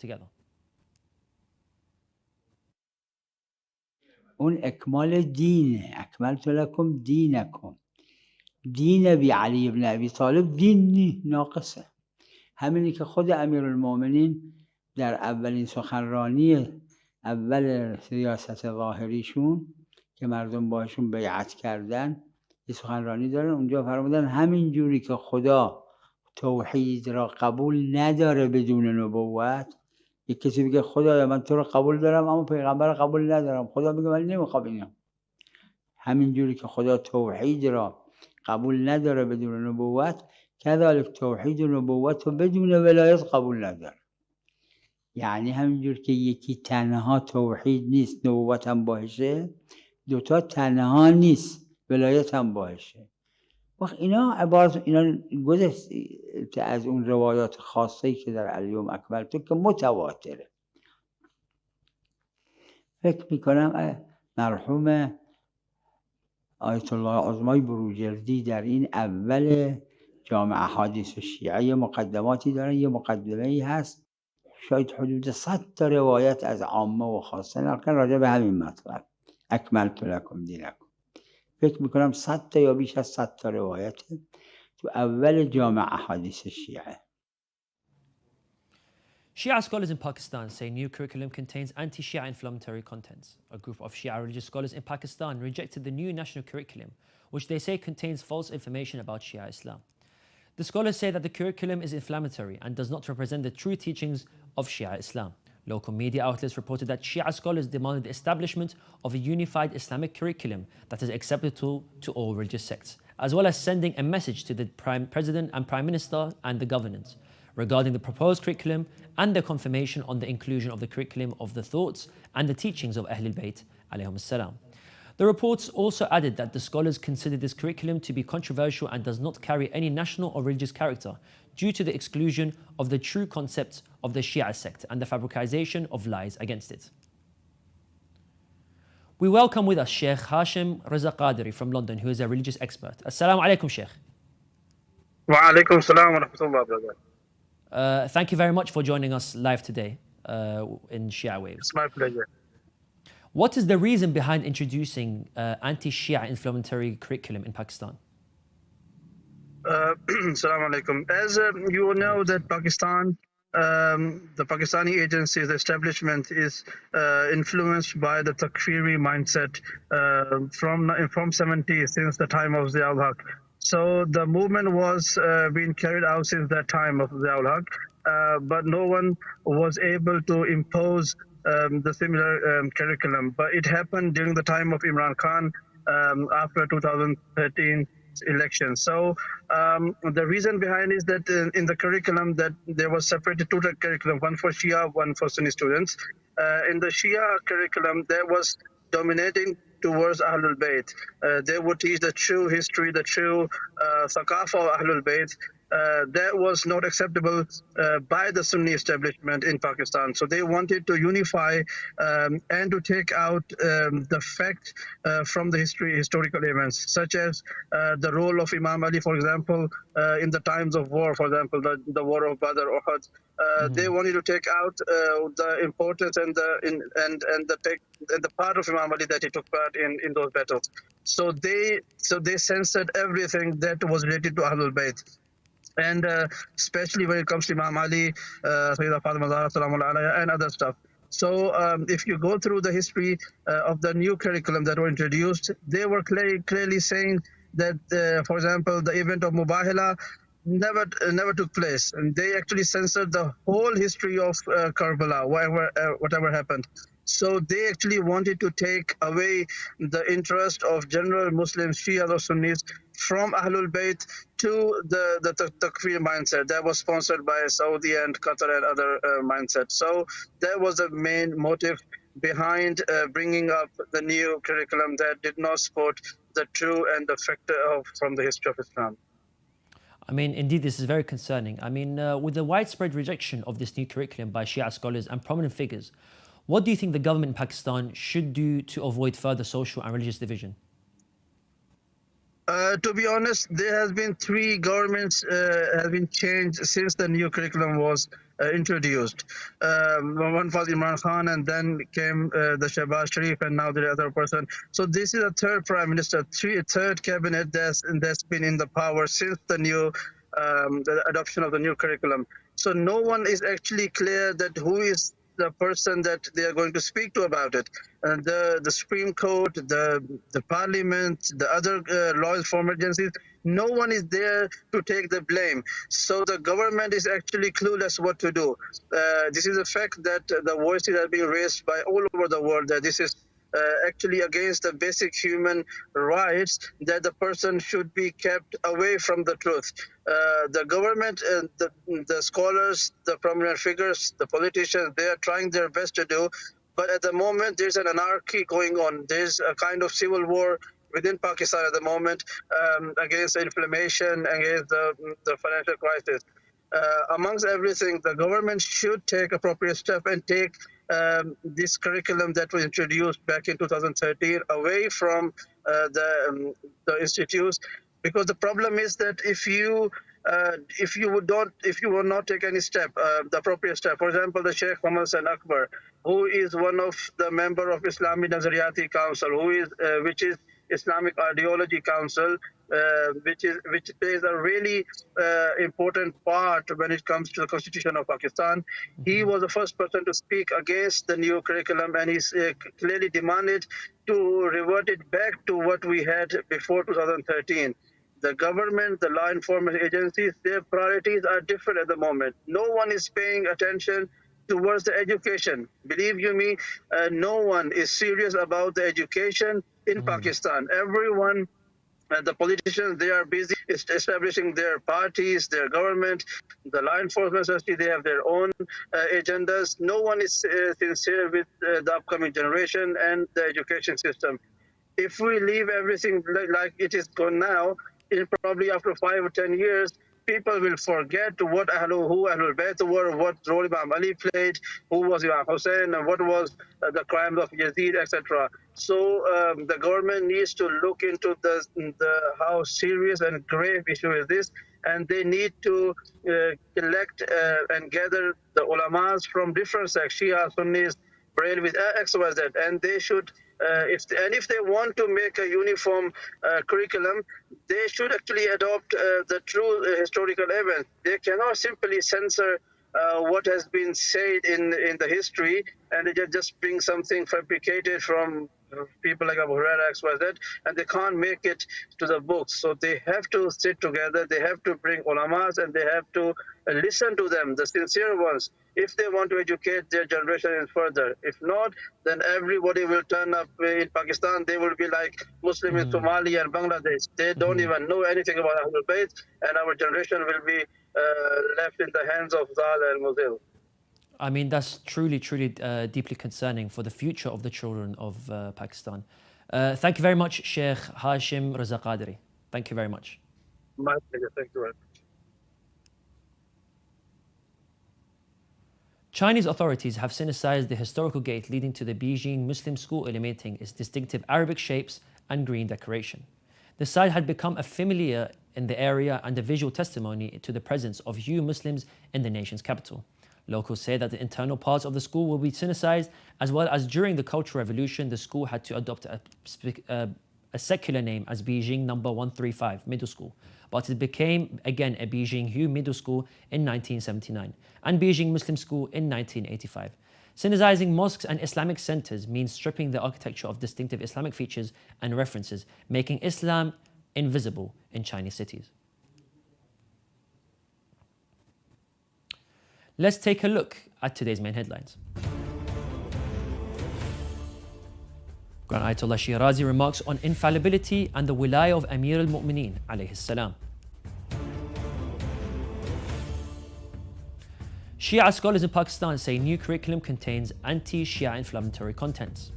together. اون اکمال دینه. اکملت لکم دینکم. دین بی علی ابن ابی طالب دین نی، ناقصه. همینی که خود امیرالمومنین در اولین سخنرانی اول سیاست ظاهریشون که مردم باشون بیعت کردن یه سخنرانی دارن، اونجا فرمودن همین جوری که خدا توحید را قبول نداره بدون نبوت، یک کسی بگه خدایا من تو رو قبول دارم اما پیغمبر رو قبول ندارم، خدا میگه من نمیخوام اینو. همین جوری که خدا توحید را قبول نداره بدون نبوت، کذالک توحید و نبوت رو بدون ولایت قبول نداره. یعنی همینجور که یکی تنها توحید نیست نبوت هم باشه، دوتا تنها نیست ولایت هم باشه. وقت اینا عبارت اینا گذشته از اون روایات خاصی که در الیوم اکملت که متواتره. فکر میکنم مرحوم آیت الله عظمای بروجردی در این اول جامع احادیث شیعه یه مقدماتی دارن. یه مقدمه ای هست شاید حدود 100 تا روایت از عامه و خاصه نقل راجع به همین مطلب اکملت لکم دینکم. فکر میکنم 100 تا یا بیش از 100 تا روایت تو اول جامع احادیث شیعه. Shia scholars in Pakistan say new curriculum contains anti-Shia inflammatory contents. A group of Shia religious scholars in Pakistan rejected the new national curriculum, which they say contains false information about Shia Islam. The scholars say that the curriculum is inflammatory and does not represent the true teachings of Shia Islam. Local media outlets reported that Shia scholars demanded the establishment of a unified Islamic curriculum that is acceptable to all religious sects, as well as sending a message to the President and Prime Minister and the government regarding the proposed curriculum and the confirmation on the inclusion of the curriculum of the thoughts and the teachings of Ahlul Bayt alayhum salam. The reports also added that the scholars consider this curriculum to be controversial and does not carry any national or religious character due to the exclusion of the true concepts of the Shia sect and the fabrication of lies against it. We welcome with us Sheikh Hashim Raza Qadiri from London, who is a religious expert. Assalamu alaikum, Sheikh. Wa alaikum salam wa rahmatullah, brother. Thank you very much for joining us live today in Shia Waves. It's my pleasure. What is the reason behind introducing anti-Shia inflammatory curriculum in Pakistan? Assalamu alaikum. As you know that Pakistan, the Pakistani agency, the establishment is influenced by the Takfiri mindset from 70s, since the time of Ziaul Haq. So the movement was being carried out since that time of Ziaul Haq, but no one was able to impose the similar curriculum. But it happened during the time of Imran Khan after 2013 election. So the reason behind is that in the curriculum that there was separated two curriculum, one for Shia, one for Sunni students. In the Shia curriculum, there was dominating towards Ahlul Bayt. They would teach the true history, the true thaqafa of Ahlul Bayt. That was not acceptable by the Sunni establishment in Pakistan. So they wanted to unify and to take out the fact from the historical events, such as the role of Imam Ali, for example, in the times of war, for example, the war of Badr or Uhud. They wanted to take out the importance and the part of Imam Ali that he took part in those battles. So they censored everything that was related to Ahlul Bayt. And especially when it comes to Imam Ali, Sayyidah Fatima Zahra Salamu alayha, and other stuff. So if you go through the history of the new curriculum that were introduced, they were clearly saying that, for example, the event of Mubahala never took place, and they actually censored the whole history of Karbala, whatever happened. So they actually wanted to take away the interest of general Muslims, Shia or Sunnis, from Ahlul Bayt to the Takfir mindset that was sponsored by Saudi and Qatar and other mindsets. So that was the main motive behind bringing up the new curriculum that did not support the true and the fact from the history of Islam. I mean, indeed, this is very concerning. I mean, with the widespread rejection of this new curriculum by Shia scholars and prominent figures, what do you think the government in Pakistan should do to avoid further social and religious division? To be honest, there has been 3 governments have been changed since the new curriculum was introduced. One was Imran Khan, and then came the Shehbaz Sharif, and now the other person. So this is a third prime minister, third cabinet that's been in the power since the adoption of the new curriculum. So no one is actually clear that who is the person that they are going to speak to about it. The Supreme Court, the Parliament, the other law enforcement agencies, no one is there to take the blame. So the government is actually clueless what to do. This is a fact that the voices are being raised by all over the world that this is actually against the basic human rights, that the person should be kept away from the truth. The government, the scholars, the prominent figures, the politicians, they are trying their best to do, but at the moment there's an anarchy going on. There's a kind of civil war within Pakistan at the moment, against inflammation, against the financial crisis. Amongst everything, the government should take appropriate step and take this curriculum that was introduced back in 2013 away from the institutes, because the problem is that if you will not take any step, the appropriate step, for example, the Sheikh Muhammad Hussein Akbar, who is one of the member of Islamic Nazariyati Council, which is Islamic Ideology Council, which plays a really important part when it comes to the Constitution of Pakistan. He was the first person to speak against the new curriculum, and he's clearly demanded to revert it back to what we had before 2013. The government, the law enforcement agencies, their priorities are different at the moment. No one is paying attention towards the education. Believe you me, no one is serious about the education in Pakistan. Everyone, the politicians, they are busy establishing their parties, their government, the law enforcement agency, they have their own agendas. No one is sincere with the upcoming generation and the education system. If we leave everything like it is going now, probably after 5 or 10 years, people will forget who Ahlul Bayt were, what role Imam Ali played, who was Imam Hussein, and what was the crimes of Yazid, etc. So the government needs to look into how serious and grave issue is this, and they need to collect and gather the ulamas from different sects, Shia, Sunnis, Brailwis, XYZ, and they should. If they want to make a uniform curriculum, they should actually adopt the true historical events. They cannot simply censor what has been said in the history, and they just bring something fabricated from people like Abu Huraira, XYZ, and they can't make it to the books. So they have to sit together, they have to bring ulamas, and they have to listen to them, the sincere ones, if they want to educate their generation further. If not, then everybody will turn up in Pakistan. They will be like Muslim in Somalia and Bangladesh. They don't even know anything about Ahlul Bayt, and our generation will be left in the hands of Zal and Muzil. I mean, that's truly deeply concerning for the future of the children of Pakistan. Thank you very much, Sheikh Hashim Raza Qadri. Thank you very much. My pleasure. Thank you very much. Chinese authorities have sinicized the historical gate leading to the Beijing Muslim school, eliminating its distinctive Arabic shapes and green decoration. The site had become a familiar in the area and a visual testimony to the presence of few Muslims in the nation's capital. Locals say that the internal parts of the school will be sinicized, as well as during the Cultural Revolution, the school had to adopt a secular name as Beijing number 135 Middle School, but it became again a Beijing Hu Middle School in 1979 and Beijing Muslim School in 1985. Sinicizing mosques and Islamic centers means stripping the architecture of distinctive Islamic features and references, making Islam invisible in Chinese cities. Let's take a look at today's main headlines. Grand Ayatollah Shirazi remarks on infallibility and the wilaya of Amir al-Mu'mineen alayhi salam. Shia scholars in Pakistan say new curriculum contains anti-Shia inflammatory contents.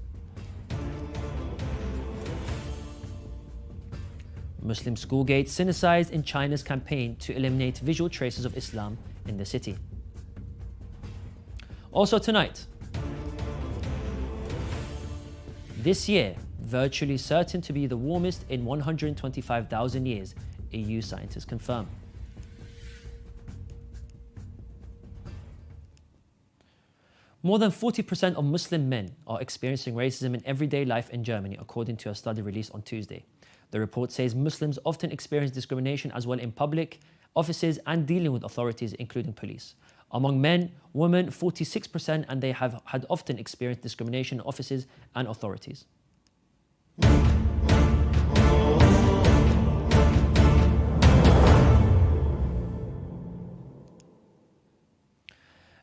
Muslim schoolgate sinicized in China's campaign to eliminate visual traces of Islam in the city. Also tonight, this year, virtually certain to be the warmest in 125,000 years, EU scientists confirm. More than 40% of Muslim men are experiencing racism in everyday life in Germany, according to a study released on Tuesday. The report says Muslims often experience discrimination as well in public offices and dealing with authorities, including police. Among men, women, 46%, and they have had often experienced discrimination in offices and authorities.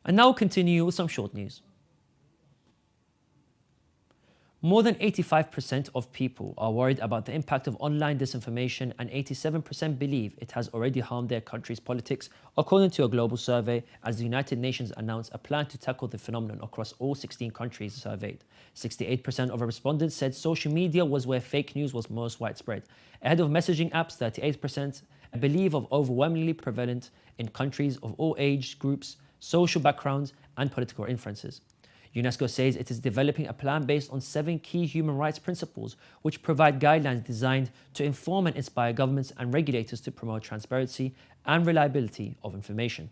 And now we'll continue with some short news. More than 85% of people are worried about the impact of online disinformation, and 87% believe it has already harmed their country's politics, according to a global survey, as the United Nations announced a plan to tackle the phenomenon across all 16 countries surveyed. 68% of respondents said social media was where fake news was most widespread. Ahead of messaging apps, 38% believe of overwhelmingly prevalent in countries of all age groups, social backgrounds, and political inferences. UNESCO says it is developing a plan based on 7 key human rights principles, which provide guidelines designed to inform and inspire governments and regulators to promote transparency and reliability of information.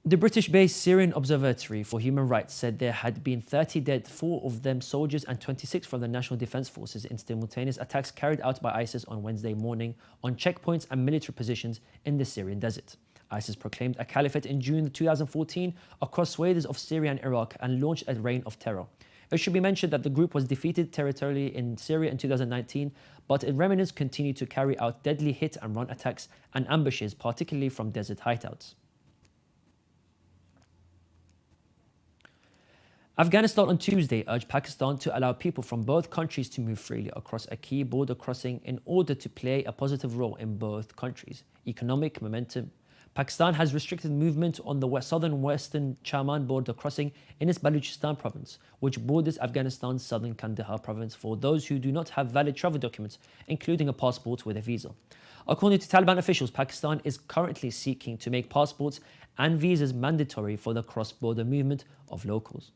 The British-based Syrian Observatory for Human Rights said there had been 30 dead, 4 of them soldiers and 26 from the National Defense Forces in simultaneous attacks carried out by ISIS on Wednesday morning on checkpoints and military positions in the Syrian desert. ISIS proclaimed a caliphate in June 2014 across swathes of Syria and Iraq and launched a reign of terror. It should be mentioned that the group was defeated territorially in Syria in 2019, but its remnants continue to carry out deadly hit-and-run attacks and ambushes, particularly from desert hideouts. Afghanistan on Tuesday urged Pakistan to allow people from both countries to move freely across a key border crossing in order to play a positive role in both countries' economic momentum. Pakistan has restricted movement on the southern western Chaman border crossing in its Balochistan province, which borders Afghanistan's southern Kandahar province, for those who do not have valid travel documents, including a passport with a visa. According to Taliban officials, Pakistan is currently seeking to make passports and visas mandatory for the cross-border movement of locals.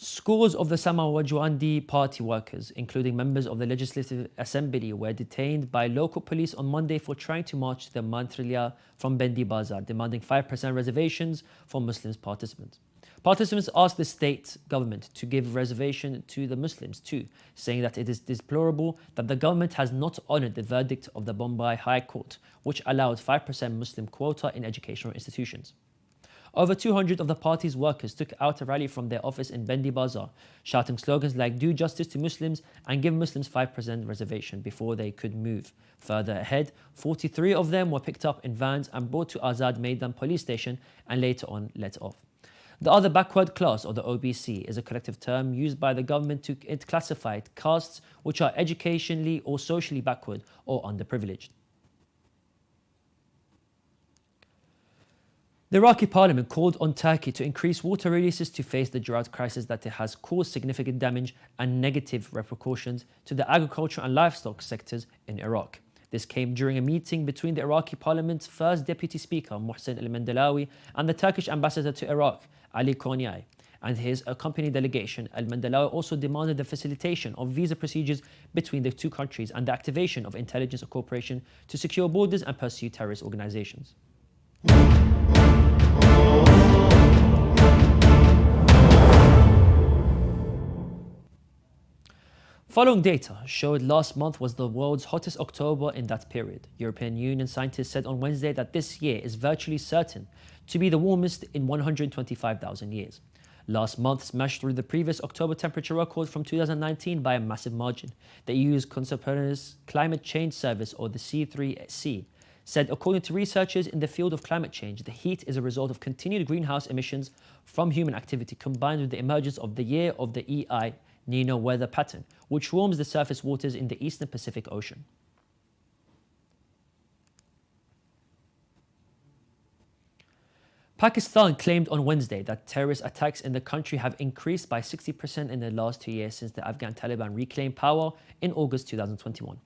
Scores of the Samawajwandi party workers, including members of the Legislative Assembly, were detained by local police on Monday for trying to march to the Mantrilia from Bendi Bazar, demanding 5% reservations for Muslim participants. Participants asked the state government to give reservation to the Muslims too, saying that it is deplorable that the government has not honoured the verdict of the Bombay High Court, which allowed 5% Muslim quota in educational institutions. Over 200 of the party's workers took out a rally from their office in Bendi Bazar, shouting slogans like "Do justice to Muslims" and "Give Muslims 5% reservation" before they could move. Further ahead, 43 of them were picked up in vans and brought to Azad Maidan police station and later on let off. The other backward class, or the OBC, is a collective term used by the government to classify castes which are educationally or socially backward or underprivileged. The Iraqi parliament called on Turkey to increase water releases to face the drought crisis that it has caused significant damage and negative repercussions to the agriculture and livestock sectors in Iraq. This came during a meeting between the Iraqi parliament's first deputy speaker, Mohsen al-Mandalawi, and the Turkish ambassador to Iraq, Ali Konyai, and his accompanying delegation. Al-Mandalawi also demanded the facilitation of visa procedures between the two countries and the activation of intelligence cooperation to secure borders and pursue terrorist organizations. Following data showed last month was the world's hottest October in that period. European Union scientists said on Wednesday that this year is virtually certain to be the warmest in 125,000 years. Last month smashed through the previous October temperature record from 2019 by a massive margin. The EU's Contemporaneous Climate Change Service, or the C3C, said according to researchers in the field of climate change, the heat is a result of continued greenhouse emissions from human activity combined with the emergence of the year of the El Niño weather pattern, which warms the surface waters in the eastern Pacific Ocean. Pakistan claimed on Wednesday that terrorist attacks in the country have increased by 60% in the last 2 years since the Afghan Taliban reclaimed power in August 2021.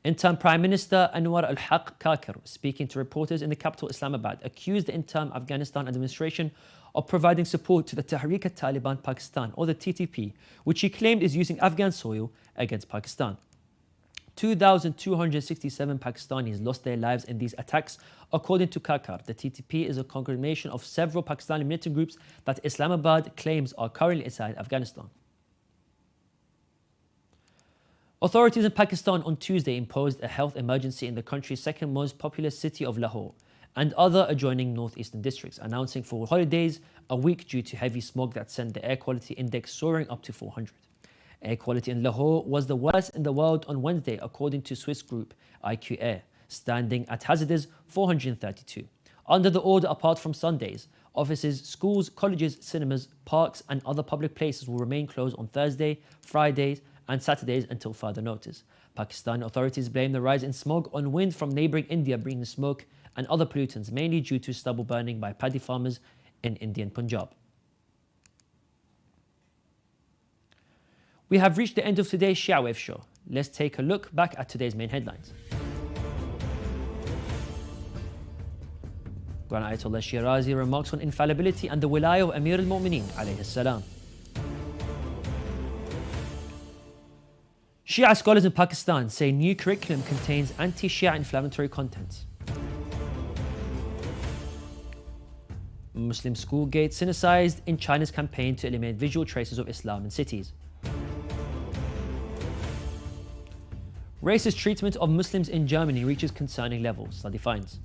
Interim Prime Minister Anwar al-Haq Kakar, speaking to reporters in the capital Islamabad, accused the interim Afghanistan administration of providing support to the Tehreek-e-Taliban Pakistan, or the TTP, which he claimed is using Afghan soil against Pakistan. 2,267 Pakistanis lost their lives in these attacks. According to Kakar, the TTP is a conglomeration of several Pakistani militant groups that Islamabad claims are currently inside Afghanistan. Authorities in Pakistan on Tuesday imposed a health emergency in the country's second most populous city of Lahore and other adjoining northeastern districts, announcing for holidays a week due to heavy smog that sent the air quality index soaring up to 400. Air quality in Lahore was the worst in the world on Wednesday, according to Swiss group IQ Air, standing at hazardous 432. Under the order, apart from Sundays, offices, schools, colleges, cinemas, parks and other public places will remain closed on Thursday, Fridays and Saturdays until further notice. Pakistan authorities blame the rise in smog on wind from neighbouring India, bringing smoke and other pollutants, mainly due to stubble burning by paddy farmers in Indian Punjab. We have reached the end of today's Shia Waves show. Let's take a look back at today's main headlines. Grand Ayatollah Shirazi remarks on infallibility and the wilayah of Amir al-Mu'mineen alayhi salam. Shia scholars in Pakistan say new curriculum contains anti-Shia inflammatory contents. Muslim schoolgate cynicized in China's campaign to eliminate visual traces of Islam in cities. Racist treatment of Muslims in Germany reaches concerning levels, study finds.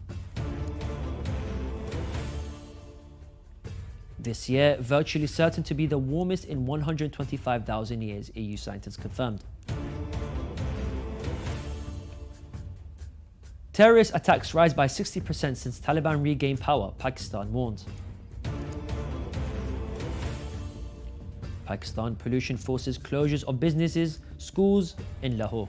This year, virtually certain to be the warmest in 125,000 years, EU scientists confirmed. Terrorist attacks rise by 60% since Taliban regained power, Pakistan warns. Pakistan pollution forces closures of businesses, schools in Lahore.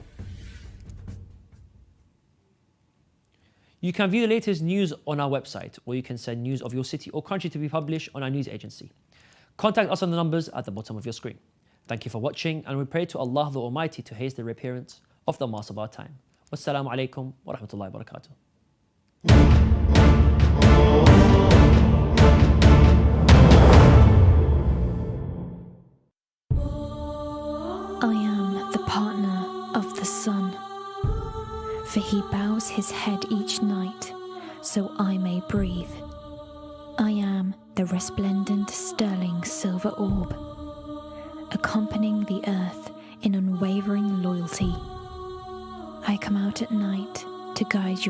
You can view the latest news on our website, or you can send news of your city or country to be published on our news agency. Contact us on the numbers at the bottom of your screen. Thank you for watching, and we pray to Allah the Almighty to haste the reappearance of the Master of our time. Wassalamu alaikum wa rahmatullahi wa barakatuh. I am the partner of the sun, for he bows his head each night, so I may breathe. I am the resplendent sterling silver orb, accompanying the earth in unwavering loyalty. I come out at night to guide your